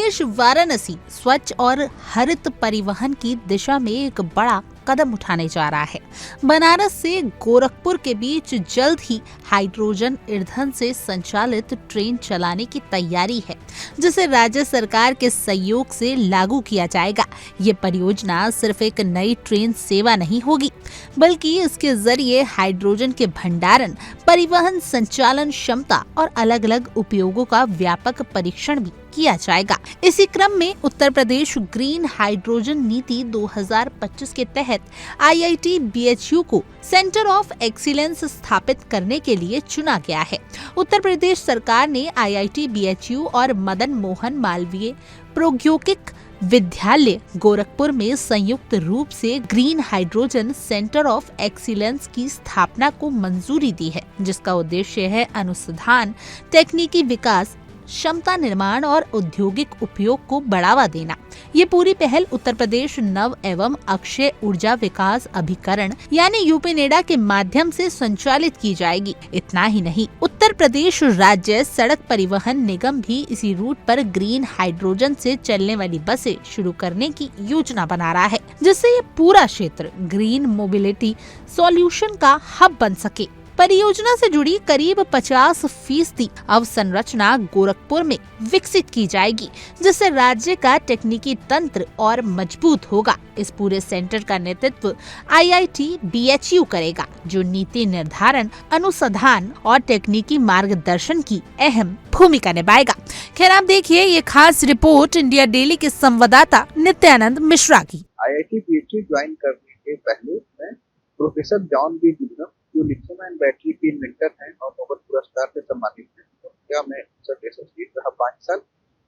प्रदेश वाराणसी स्वच्छ और हरित परिवहन की दिशा में एक बड़ा कदम उठाने जा रहा है। बनारस से गोरखपुर के बीच जल्द ही हाइड्रोजन ईंधन से संचालित ट्रेन चलाने की तैयारी है, जिसे राज्य सरकार के सहयोग से लागू किया जाएगा। ये परियोजना सिर्फ एक नई ट्रेन सेवा नहीं होगी, बल्कि इसके जरिए हाइड्रोजन के भंडारण, परिवहन, संचालन क्षमता और अलग अलग उपयोगों का व्यापक परीक्षण भी किया जाएगा। इसी क्रम में उत्तर प्रदेश ग्रीन हाइड्रोजन नीति 2025 के तहत IIT BHU को सेंटर ऑफ एक्सीलेंस स्थापित करने के लिए चुना गया है। उत्तर प्रदेश सरकार ने IIT BHU और मदन मोहन मालवीय प्रौद्योगिक विद्यालय गोरखपुर में संयुक्त रूप से green hydrogen centre of excellence की स्थापना को मंजूरी दी है, जिसका उद्देश्य है अनुसंधान, तकनीकी विकास, क्षमता निर्माण और औद्योगिक उपयोग को बढ़ावा देना। ये पूरी पहल उत्तर प्रदेश नव एवं अक्षय ऊर्जा विकास अभिकरण यानी यूपीनेडा के माध्यम से संचालित की जाएगी। इतना ही नहीं, उत्तर प्रदेश राज्य सड़क परिवहन निगम भी इसी रूट पर ग्रीन हाइड्रोजन से चलने वाली बसें शुरू करने की योजना बना रहा है, जिससे ये पूरा क्षेत्र ग्रीन मोबिलिटी सॉल्यूशन का हब बन सके। परियोजना से जुड़ी करीब 50% अवसंरचना गोरखपुर में विकसित की जाएगी, जिससे राज्य का तकनीकी तंत्र और मजबूत होगा। इस पूरे सेंटर का नेतृत्व IIT BHU करेगा, जो नीति निर्धारण, अनुसंधान और तकनीकी मार्गदर्शन की अहम भूमिका निभाएगा। खैर, आप देखिए ये खास रिपोर्ट इंडिया डेली के संवाददाता नित्यानंद मिश्रा की। IIT BHU ज्वाइन करने के पहले मैं प्रोफेसर जॉन बी विलियम्स, जो लिथियम आयन बैटरी के इन्वेंटर हैं और नोबेल पुरस्कार से सम्मानित हैं, उनका मैं एसोसिएट रहा 5 साल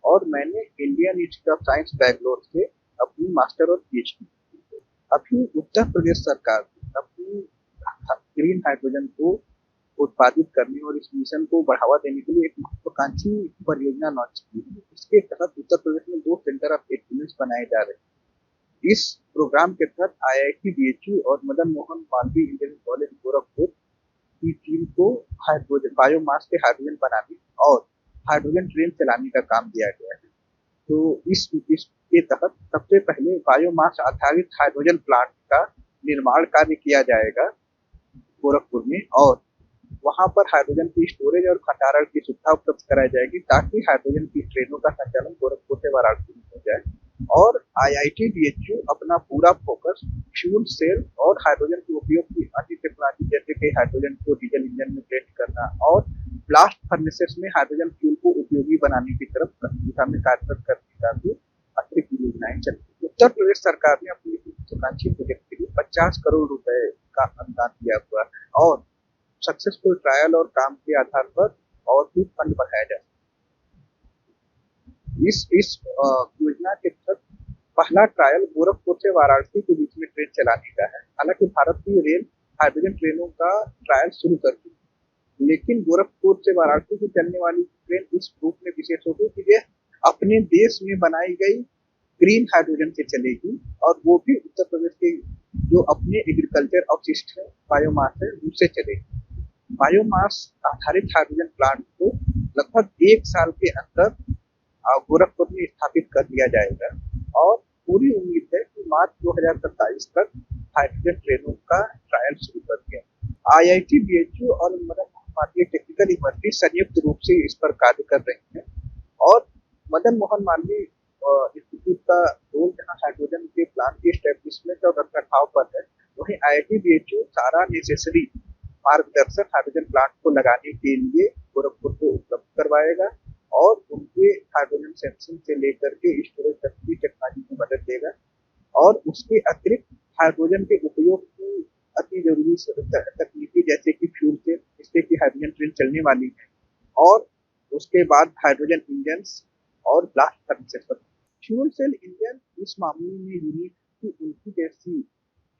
और मैंने Indian institute of science Bangalore से अपनी मास्टर और PhD की। अभी उत्तर प्रदेश सरकार ने अपनी ग्रीन हाइड्रोजन को उत्पादित करने और इस मिशन को बढ़ावा देने के लिए एक महत्वाकांक्षी परियोजना लॉन्च की है। इसके तहत उत्तर प्रदेश में 2 सेंटर ऑफ एक्सीलेंस बनाए जा रहे हैं। इस प्रोग्राम के तहत IIT BHU और मदन मोहन मालवीय इंजीनियरिंग कॉलेज गोरखपुर की टीम को हाइड्रोजन बायोमास से हाइड्रोजन बनाने और हाइड्रोजन ट्रेन चलाने का काम दिया गया है। तो इसके तहत सबसे पहले बायोमास आधारित हाइड्रोजन प्लांट का निर्माण कार्य किया जाएगा गोरखपुर में और वहां पर हाइड्रोजन की स्टोरेज और भंडारण की सुविधा उपलब्ध कराई जाएगी, ताकि हाइड्रोजन की ट्रेनों का संचालन गोरखपुर से वाराणसी में हो जाए। और IIT BHU अपना पूरा फोकस फ्यूल सेल और हाइड्रोजन के उपयोग की अन्य टेक्नोलॉजी जैसे कि हाइड्रोजन को डीजल इंजन में ब्लेंड करना और ब्लास्ट फर्नेसेस में हाइड्रोजन फ्यूल को उपयोगी बनाने की तरफ दिशा में कार्यरत करने का भी अतिरिक्त योजनाएं चल रही है। उत्तर प्रदेश सरकार ने अपनी महत्वाकांक्षी प्रोजेक्ट के लिए 50 करोड़ रुपए का अनुदान दिया हुआ है और सक्सेसफुल ट्रायल और काम के आधार पर और भी फंड बढ़ाया जा सकता है। इस योजना के तहत पहला ट्रायल गोरखपुर से वाराणसी के बीच में ट्रेन चलाने का है। हालांकि भारतीय रेल हाइड्रोजन ट्रेनों का ट्रायल शुरू कर दी, लेकिन गोरखपुर से वाराणसी से चलने वाली ट्रेन इस रूप में विशेष होगी कि यह अपने देश में बनाई गई ग्रीन हाइड्रोजन से चलेगी और वो भी उत्तर प्रदेश के जो अपने एग्रीकल्चर अपशिष्ट है, बायोमास है, उससे चलेगी। बायोमास आधारित हाइड्रोजन प्लांट को लगभग 1 साल के अंदर गोरखपुर में स्थापित कर दिया जाएगा और पूरी उम्मीद है कि मार्च 2027 तक हाइड्रोजन ट्रेनों का ट्रायल शुरू कर दिया। IIT BHU और मदन मोहन मालवीय टेक्निकल यूनिवर्सिटी संयुक्त रूप से इस पर कार्य कर रही हैं और मदन मोहन मालवीय इंस्टीट्यूट का रोल जहां हाइड्रोजन के प्लांट की एस्टेब्लिशमेंट और रखरखाव पर है, वहीं IIT BHU सारा नेसेसरी मार्गदर्शन हाइड्रोजन प्लांट को लगाने के लिए गोरखपुर को उपलब्ध करवाएगा और उनके हाइड्रोजन सेंसिंग से लेकर के स्टोरेज तक की टेक्नोलॉजी की मदद देगा और उसके अतिरिक्त हाइड्रोजन के उपयोग की अति जरूरी तकनीकी जैसे कि फ्यूल सेल, जिससे कि हाइड्रोजन ट्रेन चलने वाली है और उसके बाद हाइड्रोजन इंजन और ब्लास्ट फर्नेसेस पर। फ्यूल सेल इंजन इस मामले में यूनिक कि उनकी जैसी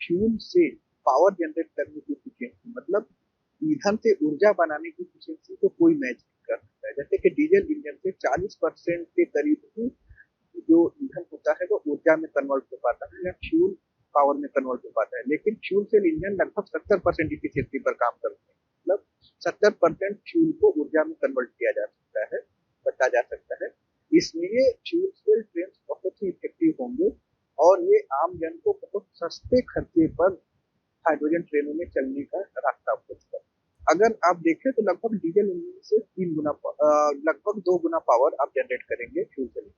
फ्यूल से पावर जनरेट करने की एफिशिएंसी, मतलब ईंधन से ऊर्जा बनाने की एफिशिएंसी को कोई मैच नहीं कर सकता है। जैसे कि डीजल इंजन से 40% के करीब ही जो ईंधन होता है वो ऊर्जा में कन्वर्ट हो पाता है या फ्यूल पावर में कन्वर्ट हो पाता है, लेकिन फ्यूल सेल इंजन लगभग 70% एफिशिएंसी पर काम करते हैं। मतलब 70% फ्यूल को ऊर्जा में कन्वर्ट किया जा सकता है, बचा जा सकता है। इसलिए फ्यूल सेल ट्रेन बहुत ही इफेक्टिव होंगे और ये आम जन को बहुत सस्ते खर्चे पर हाइड्रोजन ट्रेनों में चलने का रास्ता उपलब्ध है। अगर आप देखें तो लगभग डीजल इंजन से लगभग 2 गुना पावर आप जनरेट करेंगे फ्यूल सेल।